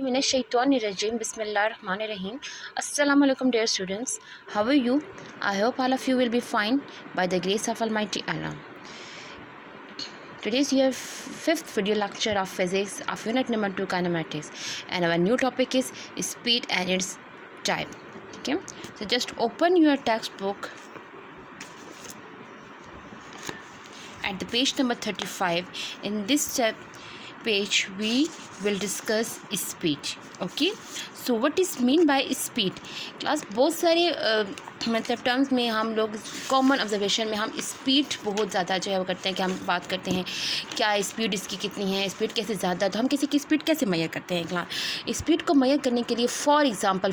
Minash-shaytanir-rajim. Bismillahir-rahmanir-rahim. Assalamualaikum dear students. How are you? I hope all of you will be fine by the grace of Almighty Allah. Today is your fifth video lecture of physics of unit number 2 kinematics, and our new topic is speed and its time. Okay, so just open your textbook at the page number 35. In this page we will discuss speed. Okay, so what is mean by speed? Class बहुत सारे मतलब terms में हम लोग common observation में हम speed बहुत ज़्यादा जो है वो करते हैं कि हम बात करते हैं क्या स्पीड इसकी कितनी है, स्पीड कैसे ज़्यादा, तो हम किसी की स्पीड कैसे मेजर करते हैं। क्लास स्पीड को मेजर करने के लिए फॉर एग्ज़ाम्पल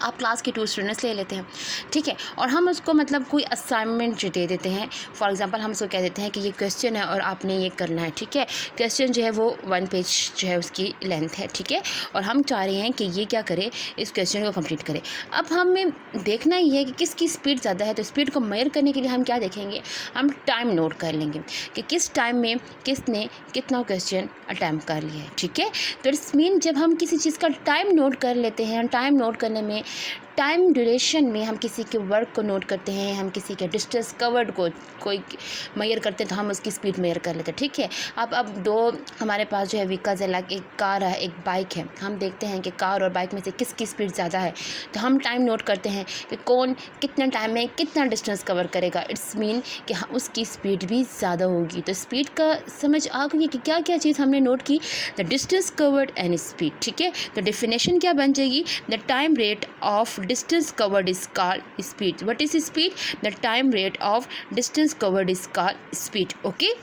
आप क्लास के 2 स्टूडेंट्स ले लेते हैं, ठीक है, और हम उसको मतलब कोई असाइनमेंट जो दे देते हैं। फॉर एग्जांपल हम उसको कह देते हैं कि ये क्वेश्चन है और आपने ये करना है, ठीक है। क्वेश्चन जो है वो 1 पेज जो है उसकी लेंथ है, ठीक है, और हम चाह रहे हैं कि ये क्या करे, इस क्वेश्चन को कंप्लीट करे। अब हमें देखना ही है कि किसकी स्पीड ज़्यादा है, तो स्पीड को मेजर करने के लिए हम क्या देखेंगे, हम टाइम नोट कर लेंगे कि किस टाइम में किसने कितना क्वेश्चन अटैम्प्ट कर लिया है, ठीक है। तो इट्स मीन जब हम किसी चीज़ का टाइम नोट कर लेते हैं, टाइम नोट करने में टाइम ड्यूरेशन में हम किसी के वर्क को नोट करते हैं, हम किसी के डिस्टेंस कवर्ड को कोई मेजर करते हैं तो हम उसकी स्पीड मेजर कर लेते हैं, ठीक है। अब दो हमारे पास जो है व्हीकल्स है, लाइक एक कार है एक बाइक है, हम देखते हैं कि कार और बाइक में से किसकी स्पीड ज़्यादा है, तो हम टाइम नोट करते हैं कि कौन कितना टाइम में कितना डिस्टेंस कवर करेगा। इट्स मीन कि उसकी स्पीड भी ज़्यादा होगी। तो स्पीड का समझ आ गई कि क्या क्या चीज़ हमने नोट की, the distance covered and speed, ठीक है। तो डेफिनेशन क्या बन जाएगी, the time rate of distance covered is called speed. What is speed? The time rate of distance covered is called speed. Okay.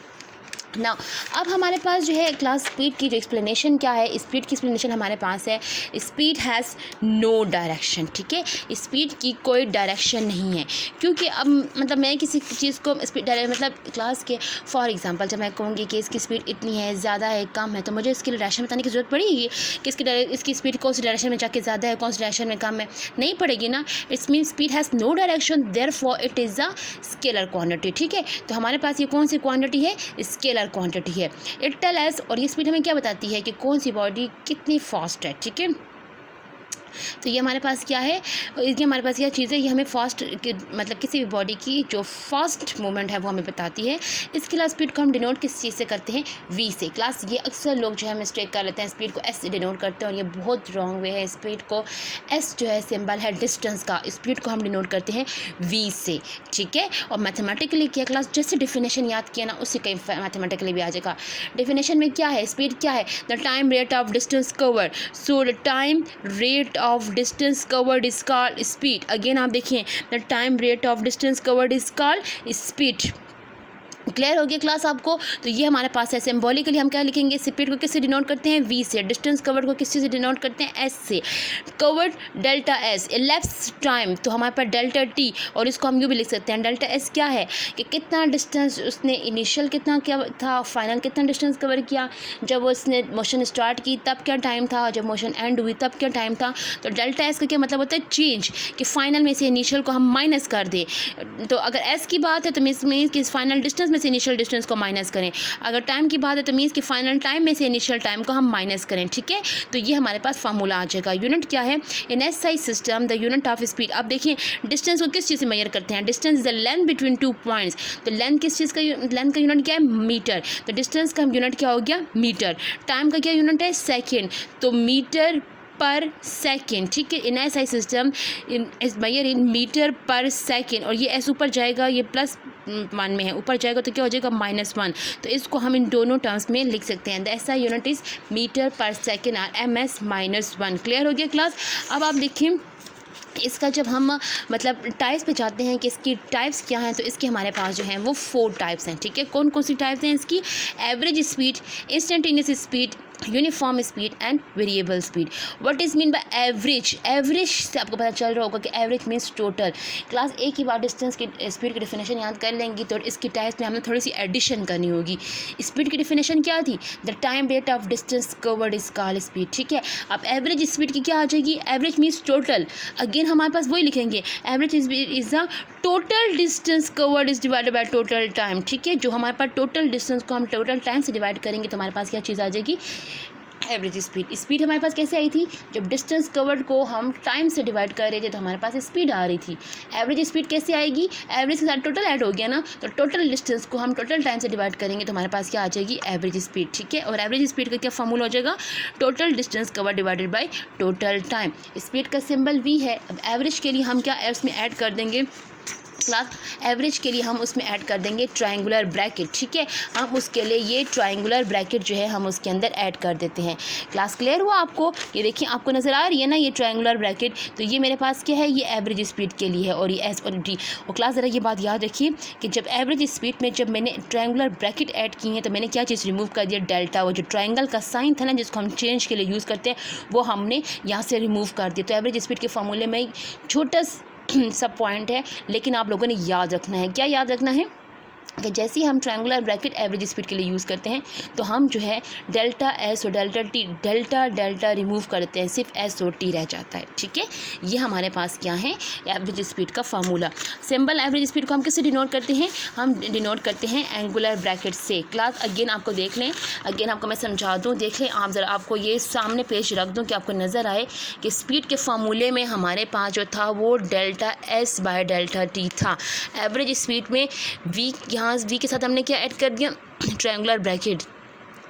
ना अब हमारे पास जो है क्लास स्पीड की जो एक्सप्लेनेशन क्या है, स्पीड की एक्सप्लेनेशन हमारे पास है, स्पीड हैज़ नो डायरेक्शन, ठीक है। स्पीड की कोई डायरेक्शन नहीं है, क्योंकि अब मतलब मैं किसी चीज़ को स्पीड मतलब क्लास के फॉर एग्जांपल जब मैं कहूँगी कि इसकी स्पीड इतनी है, ज़्यादा है, कम है, तो मुझे इसकी डायरेक्शन बताने की ज़रूरत पड़ेगी कि इसकी स्पीड कौन सी डायरेक्शन में जाके ज़्यादा है, कौन सी डायरेक्शन में कम है, नहीं पड़ेगी ना। Its mean speed has no direction, therefore it is a scalar quantity, ठीक है। तो हमारे पास ये कौन सी क्वांटिटी है, स्केलर क्वांटिटी है। इट टेल अस, और ये स्पीड हमें क्या बताती है कि कौन सी बॉडी कितनी फास्ट है, ठीक है। तो ये हमारे पास क्या है, ये हमारे पास क्या चीज़ है, ये हमें फास्ट मतलब किसी भी बॉडी की जो फास्ट मूवमेंट है वो हमें बताती है। इसके अलावा स्पीड को हम डिनोट किस चीज़ से करते हैं, वी से। क्लास ये अक्सर लोग जो है मिस्टेक कर लेते हैं, स्पीड को एस से डिनोट करते हैं और ये बहुत रॉन्ग वे है। स्पीड को एस जो है सिंबल है डिस्टेंस का, स्पीड को हम डिनोट करते हैं वी से, ठीक है। और मैथमेटिकली क्या क्लास जैसे डेफिनेशन याद किया ना उससे कहीं मैथमेटिकली भी आ जाएगा। डेफिनेशन में क्या है, स्पीड क्या है, the time rate of distance cover, so the time rate of distance covered is called speed. Again आप देखिए, the time rate of distance covered is called speed. Clear हो गया क्लास आपको। तो ये हमारे पास है, सिंबॉलिकली हम क्या लिखेंगे, स्पीड को किससे डिनोट करते हैं, वी से। डिस्टेंस कवर्ड को किस चीज़ से डिनोट करते हैं, एस से। Covered delta S, ellipse time, तो हमारे पास डेल्टा टी, और इसको हम यूँ भी लिख सकते हैं डेल्टा एस क्या है कि कितना डिस्टेंस उसने इनिशियल कितना क्या था, फाइनल कितना डिस्टेंस कवर किया, जब उसने मोशन स्टार्ट की तब क्या टाइम था, जब मोशन एंड हुई तब क्या टाइम था। तो डेल्टा एस का क्या मतलब होता है, चेंज, कि फाइनल में से इनिशियल को हम माइनस कर दें। तो अगर एस की बात है तो मीन्स कि फाइनल डिस्टेंस में से इनिशियल डिस्टेंस को माइनस करें, अगर टाइम की बात है तो मीन्स कि फाइनल टाइम में से इनिशियल टाइम को हम माइनस करें, ठीक है। तो ये हमारे पास फार्मूला आ जाएगा। यूनिट क्या है, in SI system the unit of speed. अब देखिए डिस्टेंस को किस चीज़ से मेजर करते हैं, distance is the length between 2 points. तो लेंथ किस चीज़ का, लेंथ का यूनिट क्या है, मीटर। तो डिस्टेंस का यूनिट क्या हो गया, मीटर। टाइम का क्या यूनिट है, सेकेंड, तो मीटर पर सेकेंड, ठीक है। In SI system is measure in metre per second, और ये एस ऊपर जाएगा, ये +1 में है, ऊपर जाएगा तो क्या हो जाएगा, -1। तो इसको हम इन दोनों टर्म्स में लिख सकते हैं, the SI unit is metre per second और MS -1। क्लियर हो गया क्लास। अब आप देखिए इसका जब हम मतलब टाइप्स पे जाते हैं कि इसकी टाइप्स क्या हैं, तो इसके हमारे पास जो हैं वो 4 टाइप्स हैं, ठीक है। कौन कौन सी टाइप्स हैं इसकी, average speed, instantaneous speed, uniform speed and variable speed. What is mean by average, average से आपको पता चल रहा होगा कि एवरेज मीन्स टोटल। क्लास एक ही बार डिस्टेंस की स्पीड की डेफिनेशन याद कर लेंगी तो इसकी टाइप्स में हमें थोड़ी सी एडिशन करनी होगी। स्पीड की डेफिनेशन क्या थी, the time rate of distance covered is called speed, ठीक है। अब एवरेज स्पीड की क्या आ जाएगी, एवरेज मीन्स टोटल। अगेन हमारे पास वही लिखेंगे, average is the total distance covered is divided by total time, ठीक है। जो हमारे पास टोटल डिस्टेंस को हम टोटल टाइम से डिवाइड करेंगे तो हमारे पास क्या चीज़ आ जाएगी, एवरेज स्पीड। स्पीड हमारे पास कैसे आई थी, जब डिस्टेंस कवर्ड को हम टाइम से डिवाइड कर रहे थे तो हमारे पास स्पीड आ रही थी। एवरेज स्पीड कैसे आएगी, एवरेज के साथ टोटल ऐड हो गया ना, तो टोटल डिस्टेंस को हम टोटल टाइम से डिवाइड करेंगे तो हमारे पास क्या आ जाएगी, एवरेज स्पीड। ठीक है, और एवरेज स्पीड का क्या फॉर्मूला हो जाएगा, total distance cover divided by total time. Speed का सिंबल वी है। अब एवरेज के लिए हम क्या उसमें ऐड कर देंगे क्लास, एवरेज के लिए हम उसमें ऐड कर देंगे ट्रायंगुलर ब्रैकेट। ठीक है, हम उसके लिए ये ट्रायंगुलर ब्रैकेट जो है हम उसके अंदर ऐड कर देते हैं। क्लास क्लियर हुआ आपको, ये देखिए आपको नज़र आ रही है ना ये ट्रायंगुलर ब्रैकेट, तो ये मेरे पास क्या है, ये एवरेज स्पीड के लिए है और ये एस और डी। और क्लास ज़रा ये बात याद रखिए कि जब एवरेज स्पीड में जब मैंने ट्रायंगुलर ब्रैकेट ऐड की है तो मैंने क्या चीज़ रिमूव कर दिया, डेल्टा। वो जो ट्रायंगल का साइन था ना जिसको हम चेंज के लिए यूज़ करते हैं वो हमने यहाँ से रिमूव कर दिया। तो एवरेज स्पीड के फॉर्मूले में छोटा सब पॉइंट है, लेकिन आप लोगों ने याद रखना है, क्या याद रखना है कि जैसे ही हम ट्रायंगुलर ब्रैकेट एवरेज स्पीड के लिए यूज़ करते हैं तो हम जो है डेल्टा एस और डेल्टा टी, डेल्टा रिमूव करते हैं, सिर्फ एस और टी रह जाता है। ठीक है, ये हमारे पास क्या है, एवरेज स्पीड का फार्मूला। सिंबल एवरेज स्पीड को हम किससे डिनोट करते हैं, हम डिनोट करते हैं एंगुलर ब्रैकेट से। क्लास अगेन आपको देख लें, अगेन आपको मैं समझा दूँ, देख लें आप ज़रा, आपको ये सामने पेज रख दूँ कि आपको नज़र आए कि स्पीड के फार्मूले में हमारे पास जो था वो delta S by delta T था। एवरेज स्पीड में वी, यहाँ वी के साथ हमने क्या ऐड कर दिया, ट्रायंगुलर ब्रैकेट,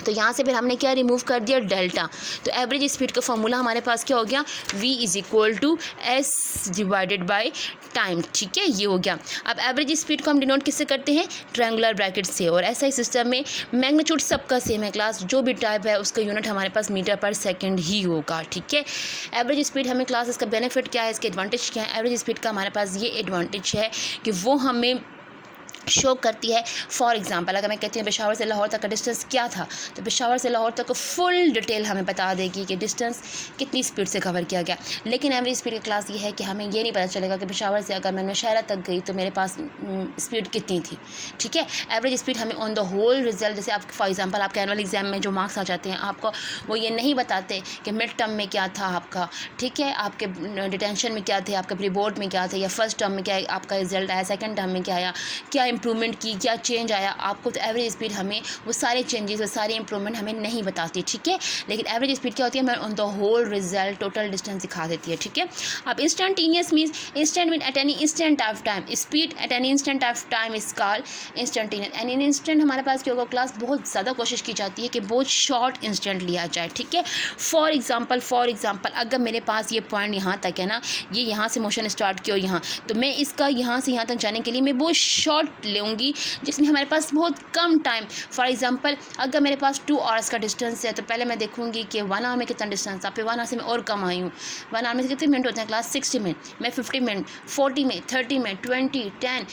तो यहाँ से फिर हमने क्या रिमूव कर दिया, डेल्टा। तो एवरेज स्पीड का फॉर्मूला हमारे पास क्या हो गया, v is equal to S divided by time. ठीक है, ये हो गया। अब एवरेज स्पीड को हम डिनोट किससे करते हैं, ट्रायंगुलर ब्रैकेट से। और ऐसा ही सिस्टम में मैग्नीट्यूड सबका सेम है क्लास, जो भी टाइप है उसका यूनिट हमारे पास मीटर पर सेकेंड ही होगा। ठीक है, एवरेज स्पीड हमें क्लास, इसका बेनिफिट क्या है, इसके एडवांटेज क्या है। एवरेज स्पीड का हमारे पास ये एडवांटेज है कि वो हमें शो करती है। फॉर एग्जांपल अगर मैं कहती हूँ पेशावर से लाहौर तक का डिस्टेंस क्या था, तो पेशावर से लाहौर तक फुल डिटेल हमें बता देगी कि डिस्टेंस कितनी स्पीड से कवर किया गया। लेकिन एवरेज स्पीड की क्लास ये है कि हमें ये नहीं पता चलेगा कि पेशावर से अगर मैं नौशहरा तक गई तो मेरे पास स्पीड कितनी थी। ठीक है, एवरेज स्पीड हमें ऑन द होल रिजल्ट, जैसे आप फॉर एग्जाम्पल आपके एनुअल एग्जाम में जो मार्क्स आ जाते हैं आपको वो ये नहीं बताते कि मिड टर्म में क्या था आपका, ठीक है, आपके डिटेंशन में क्या थे, आपके प्री बोर्ड में क्या थे, या फर्स्ट टर्म में क्या आपका रिजल्ट आया, सेकेंड टर्म में क्या आया, क्या इंप्रूवमेंट की, क्या चेंज आया आपको। तो एवरेज स्पीड हमें वो सारे चेंजेस, वो सारे इंप्रूवमेंट हमें नहीं बताती। ठीक है, लेकिन एवरेज स्पीड क्या होती है, हमें on the whole result total distance दिखा देती है। ठीक है, अब instantaneous means instant mean at any instant of time, speed at any instant of time is called instantaneous. Any instant हमारे पास क्या होगा क्लास, बहुत ज़्यादा कोशिश की जाती है कि बहुत शॉर्ट इंस्टेंट लिया जाए। ठीक है, फॉर एग्जाम्पल अगर मेरे पास ये पॉइंट यहाँ तक है ना, ये यहाँ से मोशन स्टार्ट किया यहाँ, तो मैं इसका यहाँ से यहाँ तक जाने के लिए मैं बहुत शॉर्ट लूँगी जिसमें हमारे पास बहुत कम टाइम। फॉर एग्जांपल अगर मेरे पास 2 आवर्स का डिस्टेंस है तो पहले मैं देखूंगी कि 1 आवर में कितना डिस्टेंस, आप 1 आवर से मैं और कम आई हूँ। 1 आवर में कितने मिनट होते हैं क्लास, 60 मिनट, मैं 50 मिनट, 40 में, 30 में, 20, 10,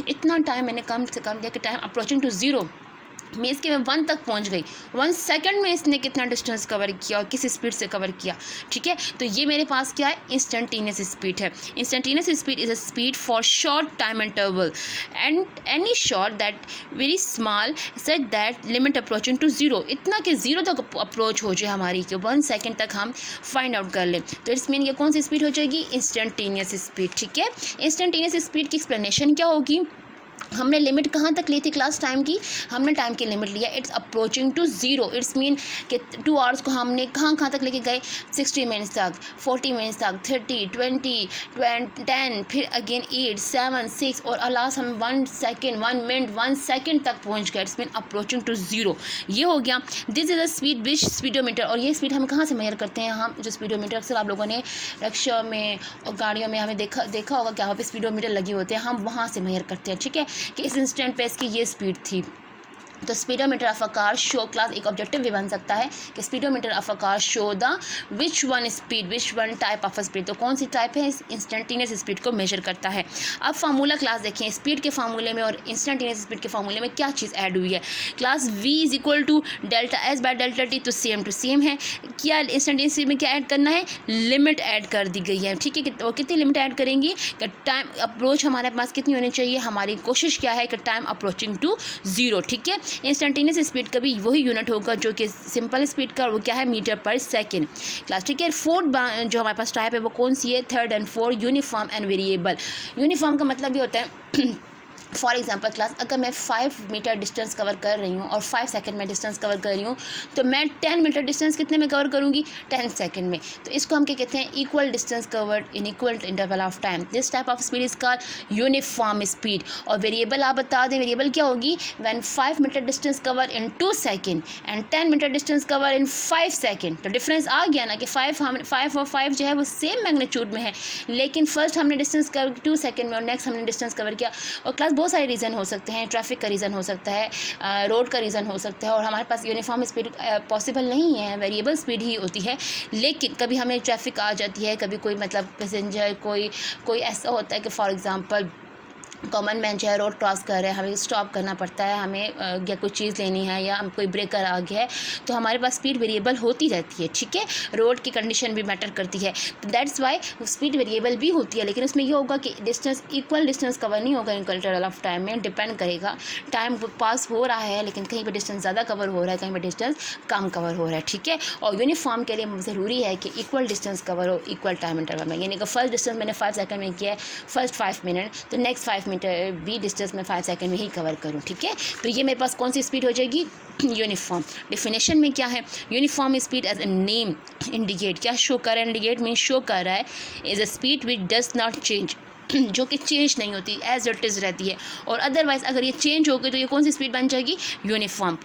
इतना टाइम मैंने कम से कम दिया कि टाइम अप्रोचिंग टू ज़ीरो मैं इसके में 1 तक पहुंच गई। 1 सेकंड में इसने कितना डिस्टेंस कवर किया और किस स्पीड से कवर किया। ठीक है, तो ये मेरे पास क्या है, इंस्टेंटेनियस स्पीड है। Instantaneous speed is a speed for short time interval and any short that very small such that limit approaching to zero, इतना कि ज़ीरो तक अप्रोच हो जाए हमारी, कि 1 सेकेंड तक हम फाइंड आउट कर लें। तो इट्स मीन ये कौन सी स्पीड हो जाएगी, इंस्टेंटेनियस स्पीड। ठीक है, इंस्टेंटेनियस स्पीड की एक्सप्लेनेशन क्या होगी, हमने लिमिट कहाँ तक ली थी क्लास टाइम की, हमने टाइम की लिमिट लिया its approaching to zero. Its mean कि 2 आवर्स को हमने कहाँ तक लेके गए, 60 मिनट्स तक, 40 मिनट्स तक, 30, 20, 10, फिर अगेन 8, 7, 6 और लास्ट हम 1 सेकेंड, 1 मिनट, 1 सेकेंड तक पहुँच गए। Its mean approaching to zero, ये हो गया। This is a speed which speedometer, और ये स्पीड हम कहाँ से मेजर करते हैं, हम जो स्पीडोमीटर अक्सर आप लोगों ने रिक्शा में और गाड़ियों में हमें देखा होगा कि वहाँ पे स्पीडोमीटर लगे होते हैं, हम वहाँ से मेजर करते हैं। ठीक है, कि इस इंस्टेंट पे इसकी ये स्पीड थी। तो speedometer of a car show, class एक ऑब्जेक्टिव भी बन सकता है कि speedometer of a car show the which one type of speed, तो कौन सी टाइप है, इंस्टेंटेनियस स्पीड को मेजर करता है। अब फार्मूला क्लास देखें, स्पीड के फार्मूले में और इंस्टेंटेनियस स्पीड के फार्मूले में क्या चीज़ ऐड हुई है class, v is equal to delta S by delta T, तो सेम टू सेम है। क्या इंस्टेंटेनियस में क्या ऐड करना है, लिमिट ऐड कर दी गई है। ठीक है, और कितनी लिमिट ऐड करेंगी कि टाइम अप्रोच हमारे पास कितनी होनी चाहिए, हमारी कोशिश क्या है कि टाइम अप्रोचिंग टू ज़ीरो। ठीक है, इंस्टेंटेनियस स्पीड का भी वही यूनिट होगा जो कि सिंपल स्पीड का, वो क्या है, मीटर पर सेकेंड क्लास। ठीक है, फोर्थ जो हमारे पास टाइप है वो कौन सी है, 3rd and 4th uniform and variable. Uniform का मतलब ये होता है फॉर एग्जाम्पल क्लास, अगर मैं 5 मीटर डिस्टेंस कवर कर रही हूँ और 5 सेकंड में डिस्टेंस कवर कर रही हूँ, तो मैं 10 मीटर डिस्टेंस कितने में कवर करूँगी? 10 सेकंड में। तो इसको हम क्या कहते हैं? Equal distance covered in equal interval of time. This type of speed is called uniform speed. और वेरिएबल आप बता दें, वेरिएबल क्या होगी? When 5 metre distance cover in 2 second and 10 metre distance cover in 5 second. तो डिफरेंस आ गया ना कि 5 और 5 जो है वो सेम मैग्नीट्यूड में है, लेकिन फर्स्ट हमने डिस्टेंस कवर 2 सेकेंड में और नेक्स्ट हमने डिस्टेंस कवर किया। और क्लास बहुत सारे रीज़न हो सकते हैं, ट्रैफिक का रीज़न हो सकता है, रोड का रीज़न हो सकता है, और हमारे पास यूनिफॉर्म स्पीड पॉसिबल नहीं है, वेरिएबल स्पीड ही होती है। लेकिन कभी हमें ट्रैफिक आ जाती है, कभी कोई मतलब पैसेंजर कोई ऐसा होता है कि फॉर एग्ज़ाम्पल कॉमन मैन जो है रोड क्रॉस कर रहे हैं, हमें स्टॉप करना पड़ता है, हमें या कोई चीज़ लेनी है या हम कोई ब्रेकर आ गया है, तो हमारे पास स्पीड वेरिएबल होती रहती है। ठीक है, रोड की कंडीशन भी मैटर करती है, तो दैट्स वाई स्पीड वेरिएबल भी होती है। लेकिन उसमें ये होगा कि डिस्टेंस इक्वल डिस्टेंस कवर नहीं होगा इक्वल इंटरवल ऑफ टाइम में, डिपेंड करेगा। टाइम पास हो रहा है लेकिन कहीं पर डिस्टेंस ज़्यादा कवर हो रहा है, कहीं पर डिस्टेंस कम कवर हो रहा है। ठीक है, और यूनिफॉर्म के लिए ज़रूरी है कि इक्वल डिस्टेंस कवर हो इक्वल टाइम इंटरवल में, यानी कि फर्स्ट डिस्टेंस मैंने 5 सेकंड में किया है, फर्स्ट 5 मिनट, तो नेक्स्ट 5 मीटर भी डिस्टेंस में 5 सेकंड में ही कवर करूँ। ठीक है, तो ये मेरे पास कौन सी स्पीड हो जाएगी? यूनिफॉर्म। डेफिनेशन में क्या है? Uniform speed as a name indicate, क्या शो कर रहा है? इंडिकेट मीन शो कर रहा है is a speed which does not change, जो कि चेंज नहीं होती, एज इट इज़ रहती है। और अदरवाइज अगर ये चेंज हो गई तो ये कौन सी स्पीड बन जाएगी? यूनिफॉर्म।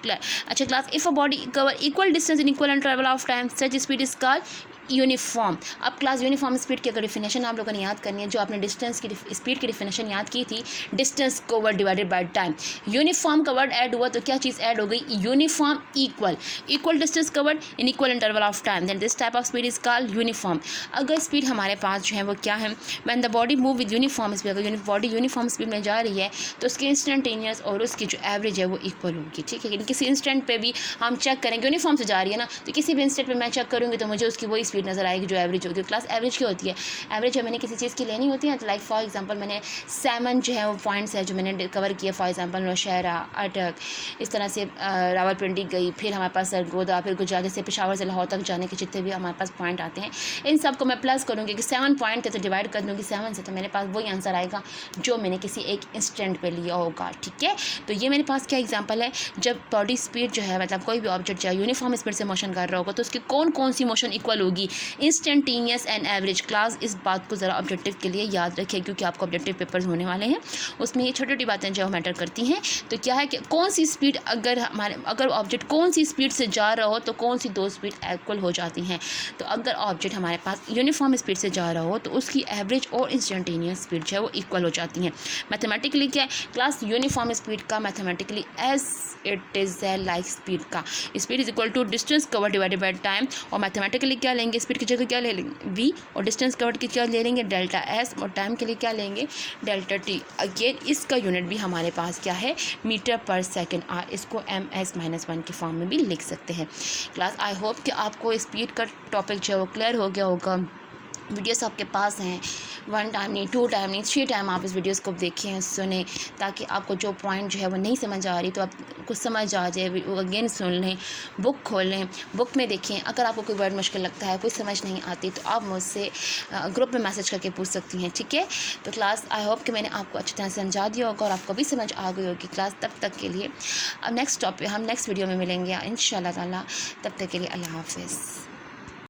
अच्छा class, if a body cover equal distance in equal interval of time such speed is called uniform. अब क्लास यूनिफॉर्म स्पीड की अगर डिफिनेशन आप लोगों ने याद करनी है, जो आपने डिस्टेंस की स्पीड की डिफिनेशन याद की थी, distance covered divided by time. Uniform covered add हुआ तो क्या चीज़ ऐड हो गई? Uniform equal distance covered in equal interval of time, then this type of speed is called uniform. अगर स्पीड हमारे पास जो है वो क्या है? When the body move with uniform speed, अगर बॉडी यूनिफॉर्म स्पीड में जा रही है तो उसकी इंस्टेंटेनियस और उसकी जो एवरेज है वो इक्वल होगी। ठीक है, किसी इंस्टेंट पे भी हम चेक करेंगे, यूनिफॉर्म से जा रही है ना, तो किसी भी इंस्टेंट पे मैं चेक करूँगी तो मुझे उसकी वही स्पीड नजर आएगी जो एवरेज होगी। क्लास एवरेज क्या होती है? एवरेज जब मैंने किसी चीज़ की लेनी होती है, तो लाइक फॉर एग्जांपल मैंने 7 जो है वो पॉइंट्स है जो मैंने कवर किया, फॉर एग्जांपल नौशहरा, अटक, इस तरह से रावलपिंडी गई, फिर हमारे पास सरगोदा, फिर गुजरात से पेशावर से लाहौर तक जाने के जितने भी हमारे पास पॉइंट आते हैं, इन सब को मैं प्लस करूँगी कि 7 पॉइंट है तो डिवाइड कर दूँगी 7 से, तो मेरे पास वही आंसर आएगा जो मैंने किसी एक इंस्टेंट पे लिया होगा। ठीक है, तो ये मेरे पास क्या एग्जांपल है? जब बॉडी स्पीड जो है मतलब कोई भी ऑब्जेक्ट चाहे यूनिफॉर्म स्पीड से मोशन कर रहा होगा तो उसकी कौन कौन सी मोशन इक्वल होगी? Instantaneous and average. क्लास इस बात को ज़रा ऑब्जेक्टिव के लिए याद रखें, क्योंकि आपको ऑब्जेक्टिव पेपर्स होने वाले हैं, उसमें ये छोटी छोटी बातें जो मैटर करती हैं। तो क्या है कि कौन सी स्पीड अगर ऑब्जेक्ट कौन सी स्पीड से जा रहा हो तो कौन सी दो स्पीड इक्वल हो जाती हैं। तो अगर ऑब्जेक्ट हमारे पास यूनिफॉर्म स्पीड से जा रहा हो तो उसकी एवरेज और इंस्टेंटेनियस स्पीड जो है वो इक्वल हो जाती हैं। मैथमेटिकली क्या है क्लास? यूनिफॉर्म स्पीड का mathematically as it is like speed का speed is equal to distance cover divided by time, और मैथमेटिकली क्या लेंगे? स्पीड की जगह क्या ले लेंगे? v, और डिस्टेंस कवर्ड की क्या ले लेंगे? डेल्टा s, और टाइम के लिए क्या लेंगे? Delta t। अगेन इसका यूनिट भी हमारे पास क्या है? Metre per second. इसको ms-1 के फॉर्म में भी लिख सकते हैं। क्लास आई होप कि आपको स्पीड का टॉपिक जो है वो क्लियर हो गया होगा। वीडियोस आपके पास हैं, 1 टाइम नहीं, 2 टाइम नहीं, 3 टाइम आप इस वीडियोस को देखें, सुने, ताकि आपको जो पॉइंट जो है वो नहीं समझ आ रही तो आप कुछ समझ आ जाए। अगेन सुन लें, बुक खोल लें, बुक में देखें। अगर आपको कोई वर्ड मुश्किल लगता है, कोई समझ नहीं आती, तो आप मुझसे ग्रुप में मैसेज करके पूछ सकती हैं। ठीक है, तो क्लास आई होप कि मैंने आपको अच्छी तरह समझा दिया होगा और आपको भी समझ आ गई होगी। क्लास तब तक के लिए अब नेक्स्ट टॉपिक हम नेक्स्ट वीडियो में मिलेंगे इंशाल्लाह ताला। तब तक के लिए अल्लाह हाफ़िज़।